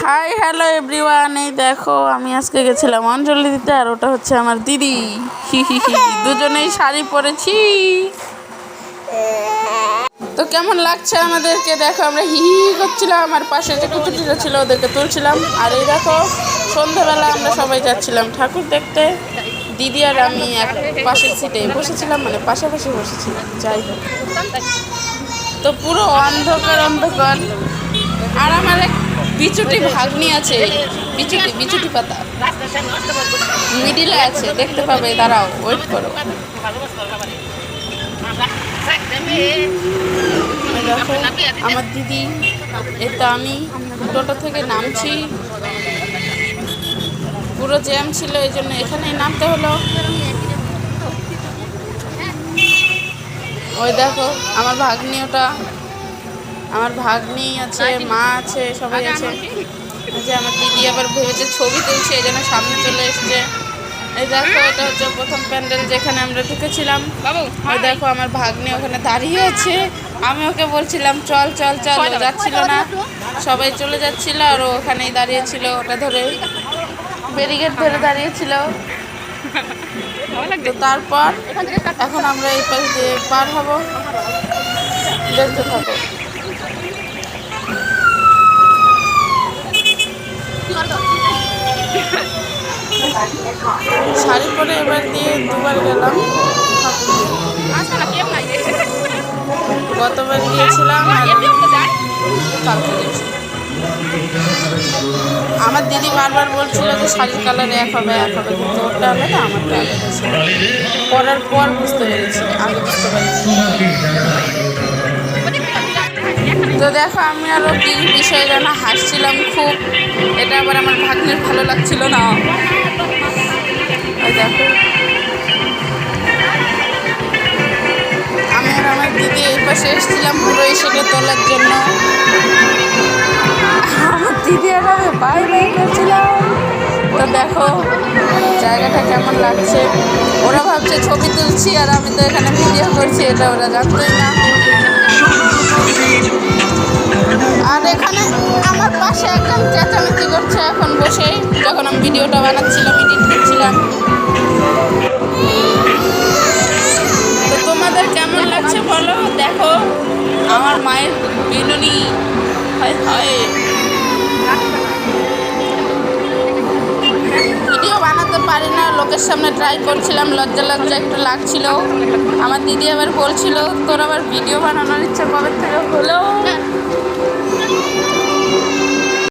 Hi hello everyone, এই দেখো আমি আজকে গেছিলাম অঞ্জলি দিতে, আর ওটা হচ্ছে আমার দিদি। দুজনেই শাড়ি পরেছি। তো কেমন লাগছে আমাদেরকে দেখো, আমরা হি হি করছিলাম, আর পাশে যে কুকুরটা ছিল ওদেরকে তুলছিলাম। আর এই দেখো সন্ধ্যাবেলা আমরা সবাই যাচ্ছিলাম ঠাকুর দেখতে। দিদি আর আমি এক পাশের সিটে বসেছিলাম, মানে পাশাপাশি বসেছিলাম। যাই হোক, তো পুরো অন্ধকার অন্ধকার। আর আমার এক বিচুটি ভাগ্নি আছে, বিচুটি বিচুটি পাতা মিডিলে আছে, দেখতে পাবে, দাঁড়াও ওয়েট করো। দেখো আমার দিদি, এই তো আমি টোটো থেকে নামছি। পুরো জ্যাম ছিল, এই জন্য এখানেই নামতে হলো। ওই দেখো আমার ভাগ্নি, ওটা আমার ভাগ্নি আছে, মা আছে, সবাই আছে। যে আমার দিদি আবার ভেবেছে ছবি তুলছে, এই জন্য সামনে চলে এসছে। এই দেখো এটা হচ্ছে প্রথম প্যান্ডেল যেখানে আমরা ঢুকেছিলাম। ওই দেখো আমার ভাগ্নি ওখানে দাঁড়িয়ে আছে, আমি ওকে বলছিলাম চল চল চল, ও যাচ্ছিল না, সবাই চলে যাচ্ছিল আর ও ওখানেই দাঁড়িয়েছিল, ওটা ধরে ব্যারিকেড ধরে দাঁড়িয়েছিল। তো তারপর এখন আমরা এই পাশ দিয়ে পার হব, দেখতে থাকো। শাড়ি পরে এবার দিয়ে দুবার গেলাম। গতবার গিয়েছিলাম, কালকে গেছি। আমার দিদি বারবার বলছিল যে শাড়ির কালার এক হবে এক হবে, কিন্তু ওটা আলাদা আমারটা আলাদা ছিল। পরার পর বুঝতে পেরেছি, আগে বুঝতে পারিনি। তো দেখো আমি আরও কি বিষয়ে যেন হাসছিলাম খুব, এটা আবার আমার ভাগ্নের ভালো লাগছিল না। দেখো আমি আর আমার দিদি এই পাশে এসেছিলাম পুরো এসেকে তোলার জন্য। আমার দিদি আর আমি বাই বাই করছিলাম। তো দেখো জায়গাটা কেমন লাগছে। ওরা ভাবছে ছবি তুলছি, আর আমি তো এখানে ভিডিও করছি, এটা ওরা জানতোই না। আর এখানে আমার পাশে একদম চেঁচামেচি করছে এখন বসে, যখন আমি ভিডিওটা বানাচ্ছিলাম, এডিট করছিলাম। তো তোমাদের কেমন লাগছে বলো। দেখো আমার মায়ের বিনুনি, হয় হয় ভিডিও বানাতে পারি না, লোকের সামনে ট্রাই করছিলাম, লজ্জা লজ্জা একটু লাগছিল। আমার দিদি আবার বলছিল তোর আবার ভিডিও বানানোর ইচ্ছা কবে থেকে হলো।